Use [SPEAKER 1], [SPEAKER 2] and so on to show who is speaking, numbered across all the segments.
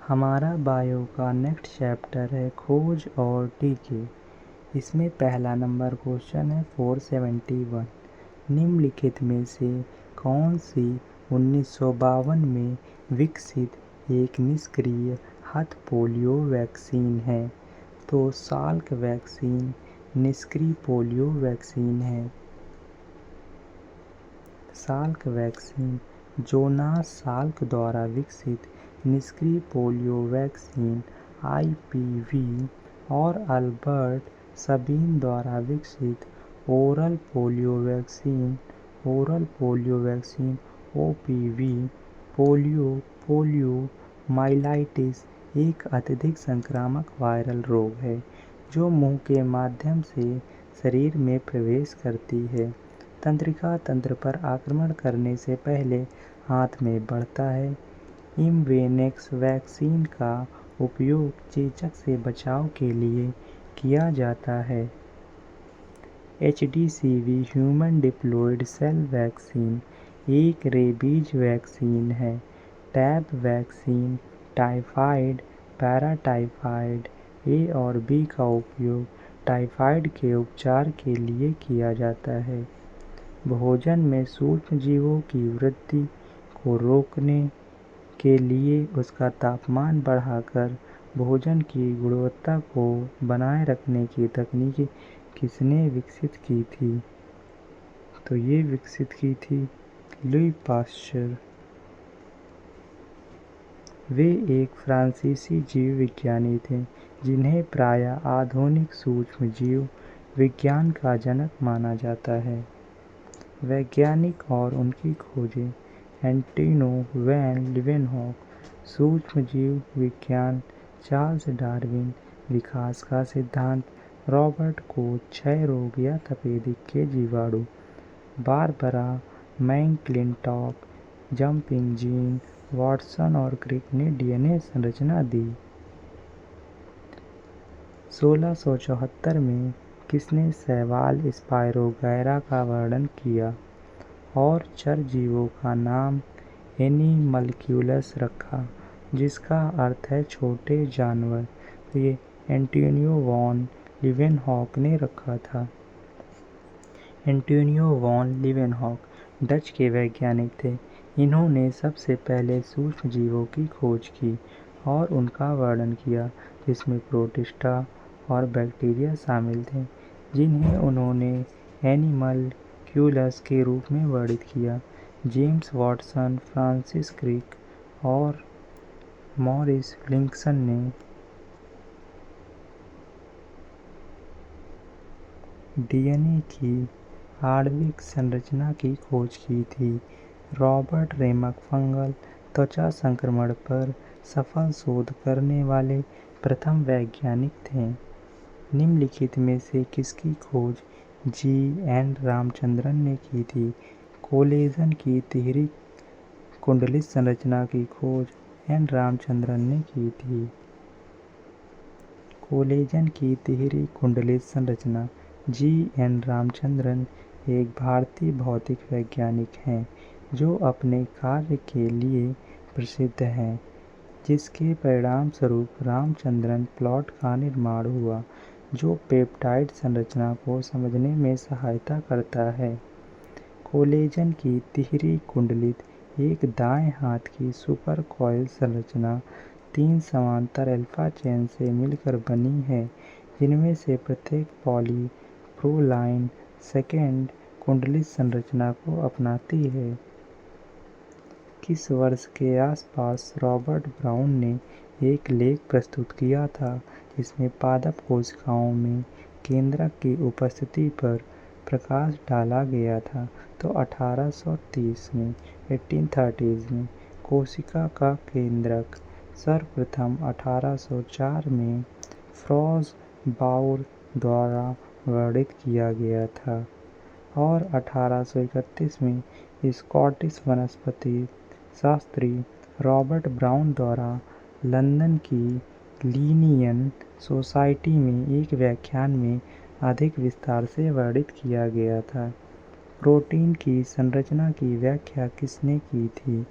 [SPEAKER 1] हमारा बायो का next chapter है खोज और टीके। इसमें पहला नंबर क्वेश्चन है 471। निम्नलिखित में से कौन सी 1952 में विकसित एक निष्क्रिय हाथ पोलियो वैक्सीन है? तो साल्क वैक्सीन निष्क्रिय पोलियो वैक्सीन है। साल्क वैक्सीन जोनास साल्क द्वारा विकसित निष्क्रिय पोलियो वैक्सीन IPV और अल्बर्ट सबीन द्वारा विकसित oral polio vaccine OPV polio myelitis एक अत्यधिक संक्रामक वायरल रोग है जो मुंह के माध्यम से शरीर में प्रवेश करती है। तंत्रिका तंत्र पर आक्रमण करने से पहले हाथ में बढ़ता है। इमवेनेक्स वैक्सीन का उपयोग चेचक से बचाव के लिए किया जाता है। HDCV human diploid cell vaccine एक रेबीज वैक्सीन है। TAB vaccine typhoid paratyphoid A और B का उपयोग टाइफाइड के उपचार के लिए किया जाता है। भोजन में सूक्ष्म जीवों की वृद्धि को रोकने के लिए उसका तापमान बढ़ाकर भोजन की गुणवत्ता को बनाए रखने की तकनीक किसने विकसित की थी? तो ये विकसित की थी लुई पाश्चर। वे एक फ्रांसीसी जीव विज्ञानी थे जिन्हें प्रायः आधुनिक सूक्ष्म जीव विज्ञान का जनक माना जाता है। वैज्ञानिक और उनकी खोजें एंटोइन वैन लीeuwenhoek, सूक्ष्मजीव विज्ञान चार्ल्स डार्विन, विकास का सिद्धांत रॉबर्ट कोच, क्षय रोग या तपेदिक के जीवाणु, बारबरा मैकक्लिंटॉक, जंपिंग जीन, वाटसन और क्रिक ने DNA संरचना दी। 1674 में किसने शैवाल स्पायरोगैरा का वर्णन किया और चर जीवों का नाम एनिमल्क्यूलस रखा जिसका अर्थ है छोटे जानवर? तो ये एंटोनियो वॉन लीeuwenhoek ने रखा था। एंटोनियो वॉन लीeuwenhoek डच के वैज्ञानिक थे। इन्होंने सबसे पहले सूक्ष्म जीवों की खोज की और उनका वर्णन किया जिसमें प्रोटिस्टा और बैक्टीरिया शामिल थे जिन्हें उन्होंने एनिमल्क्यूलस के रूप में वर्णित किया। जेम्स वाटसन, फ्रांसिस क्रिक और मॉरिस लिंकसन ने DNA की आणविक संरचना की खोज की थी। रॉबर्ट रेमक फंगल त्वचा संक्रमण पर सफल शोध करने वाले प्रथम वैज्ञानिक थे। निम्नलिखित में से किसकी खोज G. N. रामचंद्रन ने की थी? कोलेजन की तिहरी कुंडलित संरचना की खोज N. रामचंद्रन ने की थी। कोलेजन की तिहरी कुंडलित संरचना G. N. रामचंद्रन एक भारतीय भौतिक वैज्ञानिक हैं जो अपने कार्य के लिए प्रसिद्ध हैं जिसके परिणामस्वरूप रामचंद्रन प्लॉट का निर्माण हुआ जो पेप्टाइड संरचना को समझने में सहायता करता है। कोलेजन की तिहरी कुंडलित एक दाएं हाथ की सुपर कॉइल संरचना 3 समांतर अल्फा चेन से मिलकर बनी है जिनमें से प्रत्येक पॉलीप्रोलाइन सेकेंड कुंडलित संरचना को अपनाती है। किस वर्ष के आसपास रॉबर्ट ब्राउन ने एक लेख प्रस्तुत किया था जिसमें पादप कोशिकाओं में केंद्रक की उपस्थिति पर प्रकाश डाला गया था? तो 1830 में 1830 में। कोशिका का केंद्रक सर्वप्रथम 1804 में फ्रॉज बाउर द्वारा वर्णित किया गया था और 1831 में स्कॉटिश वनस्पति शास्त्री रॉबर्ट ब्राउन द्वारा लंदन की लिनियन सोसाइटी में एक व्याख्यान में अधिक विस्तार से वर्णित किया गया था। प्रोटीन की संरचना की व्याख्या किसने की थी?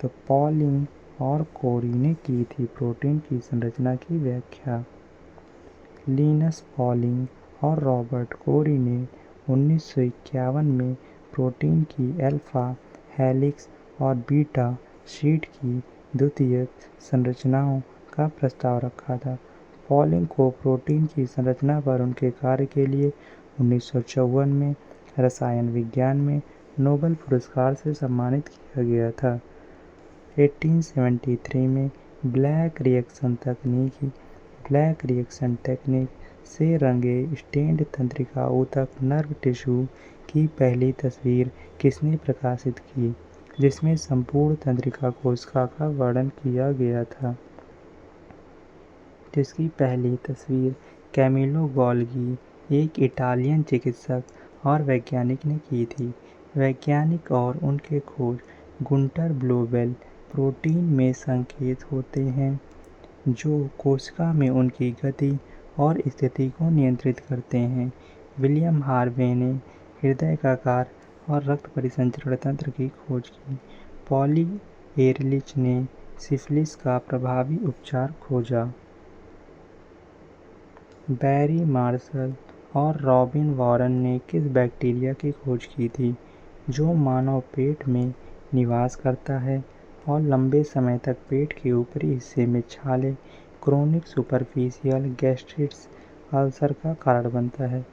[SPEAKER 1] तो पॉलिंग और कोरी ने की थी प्रोटीन की संरचना की व्याख्या। लिनस पॉलिंग और रॉबर्ट कोरी ने 1951 में प्रोटीन की अल्फा हेलिक्स और बीटा शीट की द्वितीयक संरचनाओं का प्रस्ताव रखा था। पॉलिंग को प्रोटीन की संरचना पर उनके कार्य के लिए 1954 में रसायन विज्ञान में नोबेल पुरस्कार से सम्मानित किया गया था। 1873 में ब्लैक रिएक्शन टेक्निक से रंगे स्टेन्ड तंत्रिका ऊतक नर्व टिश्यू की पहली तस्वीर किसने प्रकाशित की, जिसमें संपूर्ण तंत्रिका कोशिका का वर्णन किया गया था, जिसकी पहली तस्वीर कैमिलो गोल्गी एक इटालियन चिकित्सक और वैज्ञानिक ने की थी। वैज्ञानिक और उनके खोज गुंटर ब्लोबेल प्रोटीन में संकेत होते हैं जो कोशिका में उनकी गति और स्थिति को नियंत्रित करते हैं। विलियम हार्वे ने हृदय का कार्य और रक्त परिसंचरण तंत्र की खोज की। पॉली एरलिच ने सिफिलिस का प्रभावी उपचार खोजा। बैरी मार्शल और रॉबिन वॉरन ने किस बैक्टीरिया की खोज की थी जो मानव पेट में निवास करता है और लंबे समय तक पेट के ऊपरी हिस्से में छाले, क्रोनिक सुपरफिशियल गैस्ट्रिटिस अल्सर का कारण बनता है।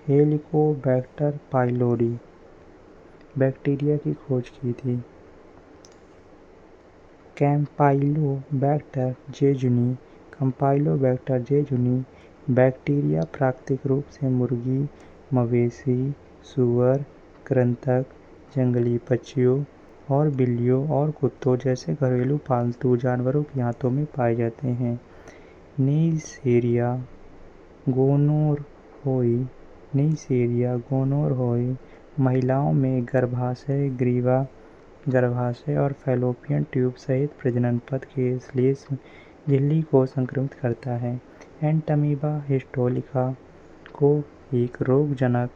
[SPEAKER 1] हेलिकोबैक्टर पाइलोरी बैक्टीरिया की खोज की थी। कैम्पाइलोबैक्टर जेजुनी बैक्टीरिया प्राकृतिक रूप से मुर्गी, मवेशी, सूअर, कृंतक, जंगली पक्षियों और बिल्लियों और कुत्तों जैसे घरेलू पालतू जानवरों के आंतों में पाए जाते हैं। नेइसेरिया गोनोरहोई महिलाओं में गर्भाशय और फैलोपियन ट्यूब सहित प्रजनन पथ के श्लेष्म झिल्ली को संक्रमित करता है। एंटमीबा हिस्टोलिका को एक रोगजनक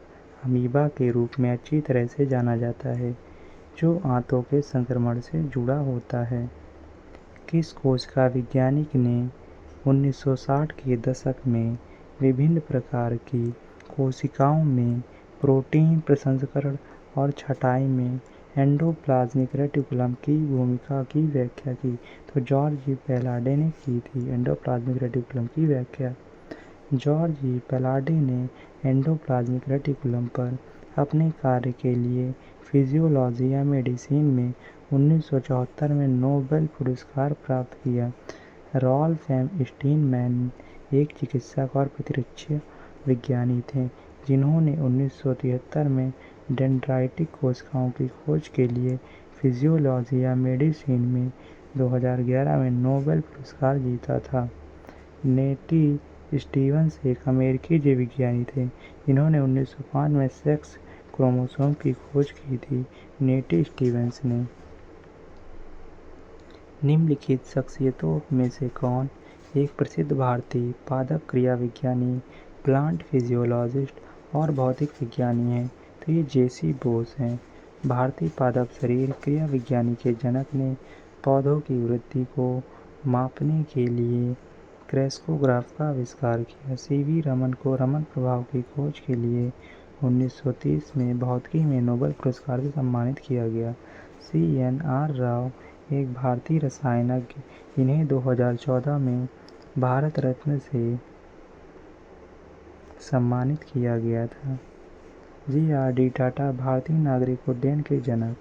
[SPEAKER 1] अमीबा के रूप में अच्छी तरह से जाना जाता है जो आंतों के संक्रमण से जुड़ा होता है। किस कोशिका वैज्ञानिक ने 1960 के दशक में विभिन्न प्रकार की कोशिकाओं में प्रोटीन प्रसंस्करण और छँटाई में एंडोप्लाज्मिक रेटिकुलम की भूमिका की व्याख्या की? तो जॉर्ज ई. पैलाडे ने की थी एंडोप्लाज्मिक रेटिकुलम की व्याख्या। जॉर्ज ई. पैलाडे ने एंडोप्लाज्मिक रेटिकुलम पर अपने कार्य के लिए फिजियोलॉजी या मेडिसिन में 1974 में नोबेल पुरस्कार प्राप्त किया। Rolf M. स्टीनमैन एक चिकित्सक और प्रतिरक्षा विज्ञानी थे जिन्होंने 1973 में डेंड्राइटिक कोशिकाओं की खोज के लिए फिजियोलॉजी या मेडिसिन में 2011 में नोबेल पुरस्कार जीता था। नेटी स्टीवंस एक अमेरिकी जीव विज्ञानी थे जिन्होंने 1905 में सेक्स क्रोमोसोम की खोज की थी। नेटी स्टीवंस ने निम्नलिखित शख्सियतों में से कौन एक प्रसिद्ध भारतीय पादप क्रिया विज्ञानी, प्लांट फिजियोलॉजिस्ट और भौतिक विज्ञानी हैं? तो ये जे.सी. बोस हैं। भारतीय पादप शरीर क्रिया विज्ञानी के जनक ने पौधों की वृद्धि को मापने के लिए क्रेस्कोग्राफ का आविष्कार किया। सी.वी. रमन को रमन प्रभाव की खोज के लिए 1930 में भौतिकी में नोबेल पुरस्कार से सम्मानित किया गया। सी.एन.आर. राव एक भारतीय रसायनज्ञ, इन्हें 2014 में भारत रत्न से सम्मानित किया गया था। जी.आर.डी. टाटा भारतीय नागरिक उड्डयन के जनक,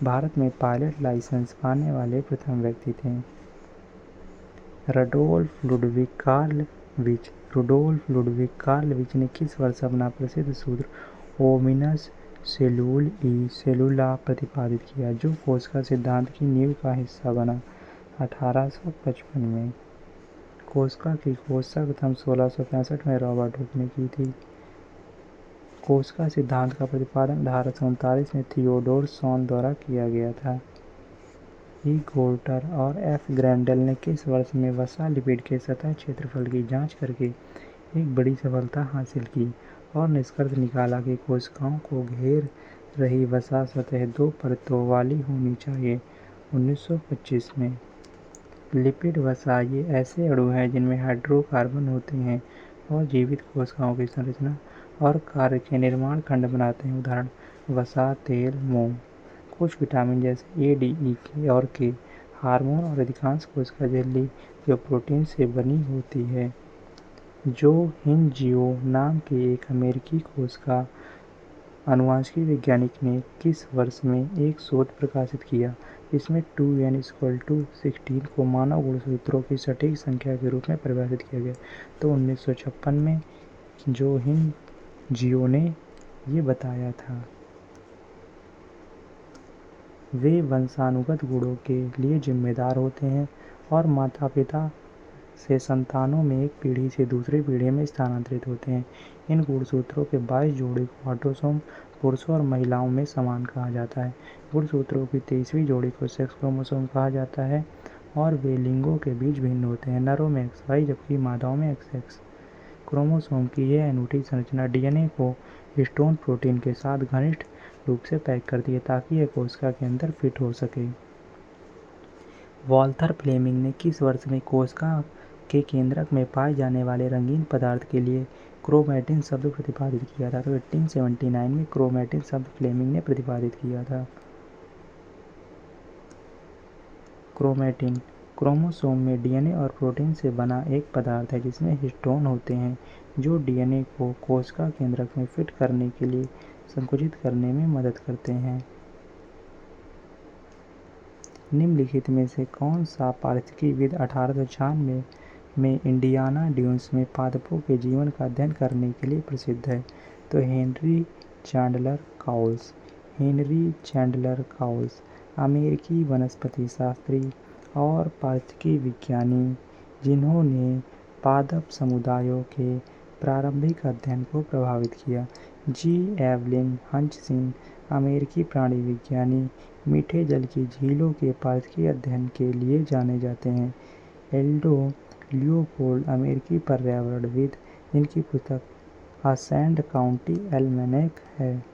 [SPEAKER 1] भारत में पायलट लाइसेंस पाने वाले प्रथम व्यक्ति थे। रुडोल्फ लुडविग कार्लविच ने किस वर्ष अपना प्रसिद्ध सूत्र ओमिनस सेलुला प्रतिपादित किया, जो कोशिका सिद्धांत की नींव का हिस्सा बना? 1855 में। कोशिका की खोज सर्वप्रथम 1665 में रॉबर्ट हुक ने की थी। कोशिका सिद्धांत का प्रतिपादन 1839 में थियोडोर शॉन द्वारा किया गया था। ई. गोल्टर और एफ. ग्रेंडेल ने किस वर्ष में वसा लिपिड के सतह क्षेत्रफल की जांच करके एक बड़ी सफलता हासिल की और निष्कर्ष निकाला कि कोशिकाओं को घेर रही वसा सतह 2 परतों वाली होनी चाहिए? 1925 में। लिपिड वसा ये ऐसे अणु हैं जिनमें हाइड्रोकार्बन होते हैं और जीवित कोशिकाओं की संरचना और कार्य के निर्माण खंड बनाते हैं। उदाहरण वसा, तेल, मोम। कुछ विटामिन जैसे ए, डी, ई के और के, हार्मोन और अधिकांश कोशिका झिल्ली जो प्रोटीन से बनी होती है। जो हिनजियो नाम के एक अमेरिकी कोशिका आनुवंशिकी वैज्ञानिक ने किस वर्ष में एक शोध प्रकाशित किया जिसमें 2n=16 को मानव गुणसूत्रों की सटीक संख्या के रूप में परिभाषित किया गया? तो 1956 में जो हिनजियो ने ये बताया था। वे वंशानुगत गुणों के लिए जिम्मेदार होते हैं और माता पिता से संतानों में एक पीढ़ी से दूसरी पीढ़ी में स्थानांतरित होते हैं। इन गुणसूत्रों के 22 जोड़े को ऑटोसोम पुरुषों और महिलाओं में समान कहा जाता है। गुणसूत्रों की 23वीं जोड़ी को सेक्स क्रोमोसोम कहा जाता है और वे लिंगों के बीच भिन्न होते हैं। नरों में XY जबकि मादाओं में XX। क्रोमोसोम की यह अनूठी संरचना डीएनए को हिस्टोन प्रोटीन के साथ घनिष्ठ रूप से पैक करती है ताकि यह कोशिका के अंदर फिट हो सके। वॉल्थर फ्लेमिंग ने किस वर्ष में कोशिका के केंद्रक में पाए जाने वाले रंगीन पदार्थ के लिए क्रोमैटिन शब्द प्रतिपादित किया था? तो 1879 में क्रोमैटिन शब्द फ्लेमिंग ने प्रतिपादित किया था। क्रोमैटिन क्रोमोसोम में डीएनए और प्रोटीन से बना एक पदार्थ है जिसमें हिस्टोन होते हैं जो डीएनए को कोशिका केंद्रक में फिट करने के लिए संकुचित करने में मदद करते हैं। निम्नलिखित में से कौन सा पारिस्थितिकीविद 1896 में इंडियाना ड्यून्स में पादपों के जीवन का अध्ययन करने के लिए प्रसिद्ध है? तो Henry Chandler Cowles. Henry Chandler Cowles अमेरिकी वनस्पति शास्त्री और पारिस्थितिकी विज्ञानी जिन्होंने पादप समुदायों के प्रारंभिक अध्ययन को प्रभावित किया। जी. एवलिन हंचिसन अमेरिकी प्राणी विज्ञानी मीठे जल की झीलों के पारिस्थितिकी अध्ययन के लिए जाने जाते हैं। एल्डो लियोपोल्ड अमेरिकी पर्यावरणविद जिनकी पुस्तक अ सैंड काउंटी एल्मेनेक है।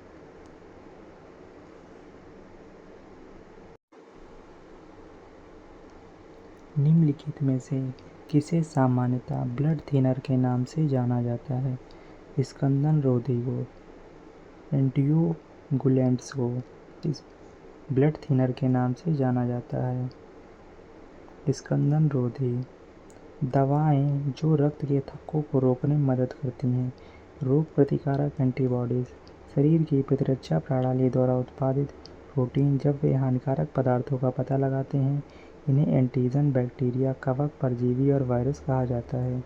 [SPEAKER 1] निम्नलिखित में से किसे सामान्यतः ब्लड थिनर के नाम से जाना जाता है? स्कंदन रोधी को, एंटीकोगुलेंट्स को इस ब्लड थिनर के नाम से जाना जाता है। स्कंदन रोधी दवाएं जो रक्त के थक्कों को रोकने में मदद करती हैं। रोग प्रतिकारक एंटीबॉडीज शरीर की प्रतिरक्षा प्रणाली द्वारा उत्पादित प्रोटीन जब वे हानिकारक पदार्थों का पता लगाते हैं। इन्हें एंटीजन, बैक्टीरिया, कवक, परजीवी और वायरस कहा जाता है।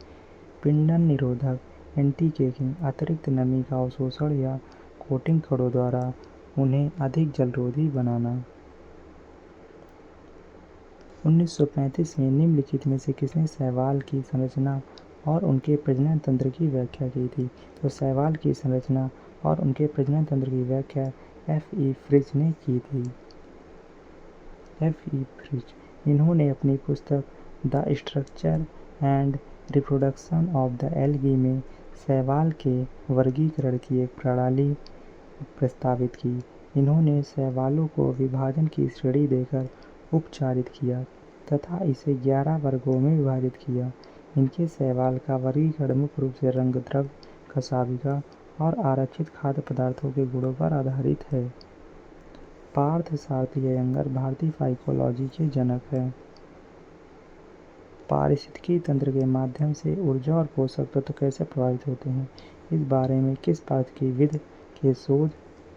[SPEAKER 1] पिंडन निरोधक एंटी-केकिंग अतिरिक्त नमी का अवशोषण या कोटिंग कणों द्वारा उन्हें अधिक जलरोधी बनाना। 1935 में निम्नलिखित में से किसने शैवाल की संरचना और उनके प्रजनन तंत्र की व्याख्या की थी? तो शैवाल की संरचना और उनके प्रजनन तंत्र की व्याख्या F.E. फ्रिज ने की थी। F.E. फ्रिज इन्होंने अपनी पुस्तक the structure and reproduction of the algae में शैवाल के वर्गीकरण की एक प्रणाली प्रस्तावित की। इन्होंने शैवालों को विभाजन की श्रेणी देकर उपचारित किया तथा इसे 11 वर्गों में विभाजित किया। इनके शैवाल का वर्गीकरण मुख्य रूप से रंग, द्रव्य, कशाभिका और आरक्षित खाद्य पदार्थों के गुणों पर आधारित है। पार्थसारथी अयंगार भारतीय फाइकोलॉजी के जनक हैं। पारिस्थितिकी तंत्र के माध्यम से ऊर्जा और पोषक तत्व कैसे प्रभावित होते हैं, इस बारे में किस पारिस्थितिकीविद के शोध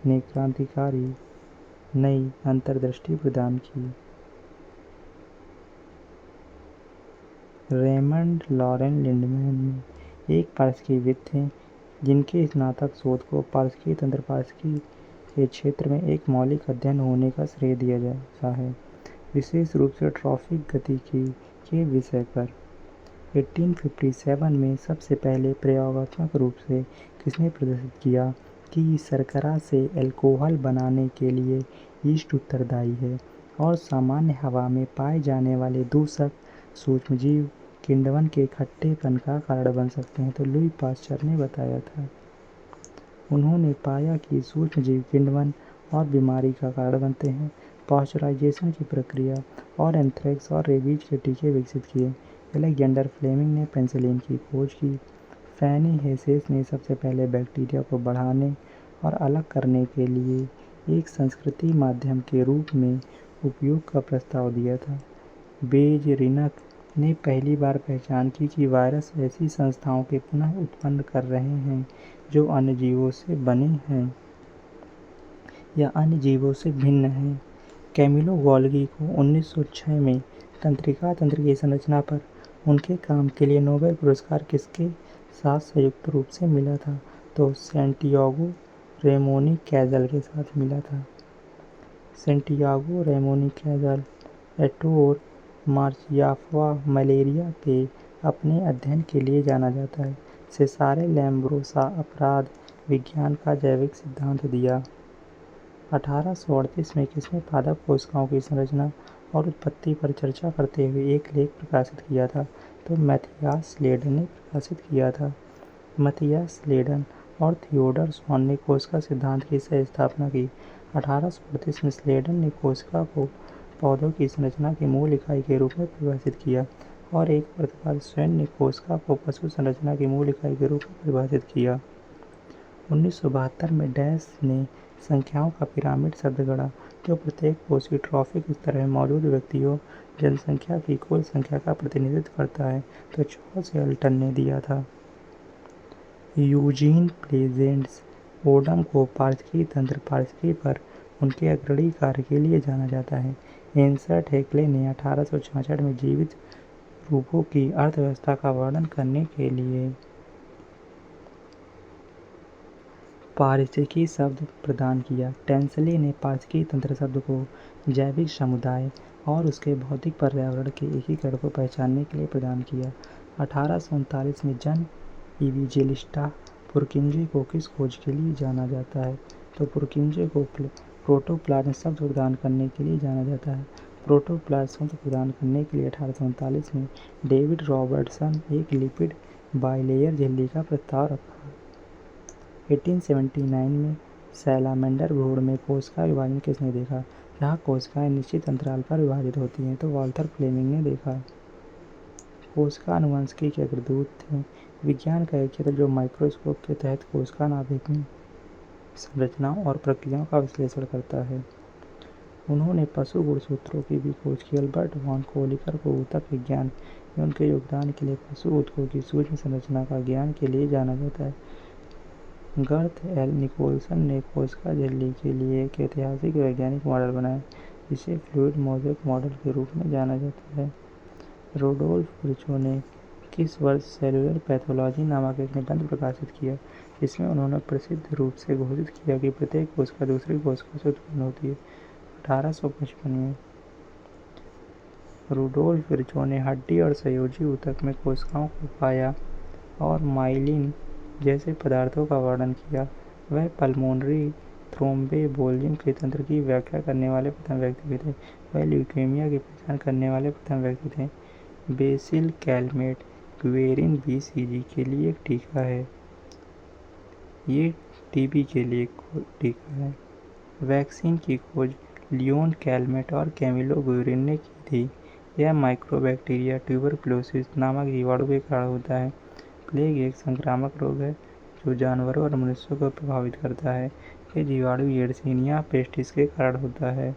[SPEAKER 1] ने क्रांतिकारी नई अंतर्दृष्टि प्रदान की? रेमंड लॉरेन लिंडमैन एक पारिस्थितिकीविद थे जिनके स्नातक शोध को पारिस्थितिकी तंत्र पारिस्थितिकी के क्षेत्र में एक मौलिक अध्ययन होने का श्रेय दिया जाता है, विशेष रूप से ट्रॉफिक गतिकी के विषय पर। 1857 में सबसे पहले प्रयोगात्मक रूप से किसने प्रदर्शित किया कि शर्करा से अल्कोहल बनाने के लिए यीस्ट उत्तरदायी है और सामान्य हवा में पाए जाने वाले दूषक सूक्ष्मजीव किण्वन के खट्टेपन का कारण बन सकते हैं? तो लुई पाश्चर ने बताया था। उन्होंने पाया कि सूक्ष्मजीव किण्वन और बीमारी का कारण बनते हैं पाश्चराइजेशन की प्रक्रिया और एंथ्रेक्स और रेबीज के टीके विकसित किए। अलेक्जेंडर फ्लेमिंग ने पेनिसिलिन की खोज की। फैनी हेसेस ने सबसे पहले बैक्टीरिया को बढ़ाने और अलग करने के लिए एक संस्कृति माध्यम के रूप में उपयोग का प्रस्ताव दिया था। बेजरिनक ने पहली बार पहचान की कि वायरस ऐसी संस्थाओं के पुनः उत्पन्न कर रहे हैं जो अन्य जीवों से बने हैं या अन्य जीवों से भिन्न हैं। कैमिलो गोल्गी को 1906 में तंत्रिका तंत्र की संरचना पर उनके काम के लिए नोबेल पुरस्कार किसके साथ संयुक्त रूप से मिला था? तो सैंटियागो रेमोनी कैज़ल के साथ मिला था। सैंटियागो रेमोनी कैज़ल एटोर मार्चियाफा मलेरिया के अपने अध्ययन के लिए जाना जाता है। सेसारे लैम्ब्रोसा अपराध विज्ञान का जैविक सिद्धांत दिया। 1838 में किसने पादप कोशिकाओं की संरचना और उत्पत्ति पर चर्चा करते हुए एक लेख प्रकाशित किया था? तो मैथियास स्लेडन ने प्रकाशित किया था। मैथियास स्लेडन और थियोडर स्वॉन ने कोशिका सिद्धांत की सह स्थापना की। 1838 में स्लेडन ने कोशिका को पौधों की संरचना की मूल इकाई के रूप में परिभाषित किया और एक वर्ष बाद स्वैन ने कोशिका को पशु संरचना की मूल इकाई के रूप में परिभाषित किया। 1972 में डैश ने संख्याओं का पिरामिड शब्द गढ़ा जो प्रत्येक कोषीय ट्रॉफिक स्तर में मौजूद व्यक्तियों जनसंख्या की कुल संख्या का प्रतिनिधित्व करता है। तो चार्ल्स एल्टन ने दिया था। यूजीन प्लेजेंट्स ओडम को पारिस्थितिकी तंत्र पारिस्थितिकी पर उनके अग्रणी कार्य के लिए जाना जाता है। एंसर्ट हेक्ले ने 1866 में जीवित रूपों की अर्थव्यवस्था का वर्णन करने के लिए पारिस्थितिकी शब्द प्रदान किया। टेंसले ने पारिस्थितिकी तंत्र शब्द को जैविक समुदाय और उसके भौतिक पर्यावरण के एकीकरण को पहचानने के लिए प्रदान किया। 1839 में जन इविजेलिस्टा पुरकिंजे को किस खोज के लिए जाना जाता है? तो पुरकिंजे को प्रोटोप्लाज्म शब्द प्रदान करने के लिए जाना जाता है। प्रोटोप्लाज्म शब्द प्रदान करने के लिए 1839 में डेविड रॉबर्टसन एक लिपिड बाइलेयर झिल्ली का प्रस्ताव रखा। 1879 में सैलामेंडर भ्रूण में कोशिका विभाजन किसने देखा? जहाँ कोशिकाएं निश्चित अंतराल पर विभाजित होती हैं। तो वॉल्टर फ्लेमिंग ने देखा। कोशिका आनुवंशिकी के अग्रदूत थे। विज्ञान का एक क्षेत्र जो माइक्रोस्कोप के तहत कोशिका नाभिक में संरचनाओं और प्रक्रियाओं का विश्लेषण करता है। उन्होंने पशु गुणसूत्रों की भी खोज की। अल्बर्ट वॉन कोलिकर को ऊतक विज्ञान में उनके योगदान के लिए पशु ऊतकों की सूक्ष्म संरचना का ज्ञान के लिए जाना जाता है। गर्थ एल निकोलसन ने कोशिका झिल्ली के लिए एक ऐतिहासिक वैज्ञानिक मॉडल बनाया जिसे फ्लूइड मोज़ेक मॉडल के रूप में जाना जाता है। रोडोल्फ विर्चो ने किस वर्ष सेलुलर पैथोलॉजी नामक एक निबंध प्रकाशित किया जिसमें उन्होंने प्रसिद्ध रूप से घोषित किया कि प्रत्येक कोशिका दूसरी कोशिका से उत्पन्न होती है? 1855 में रुडोल्फ विर्चो ने हड्डी और संयोजी ऊतक में कोशिकाओं को पाया और माइलिन जैसे पदार्थों का वर्णन किया। वह पल्मोनरी थ्रोम्बोएम्बोलिज्म के तंत्र की व्याख्या करने वाले प्रथम व्यक्ति भी थे। वह ल्यूकेमिया की पहचान करने वाले प्रथम व्यक्ति थे। बेसिल कैलमेट ग्वेरिन BCG के लिए एक टीका है। ये टीबी के लिए एक टीका है। वैक्सीन की खोज लियोन कैलमेट और कैमिलो ग्वेरिन ने की थी। यह माइक्रोबैक्टीरिया ट्यूबरकुलोसिस नामक जीवाणु के कारण होता है। प्लेग एक संक्रामक रोग है जो जानवरों और मनुष्यों को प्रभावित करता है। यह जीवाणु येरसिनिया पेस्टिस के कारण होता है।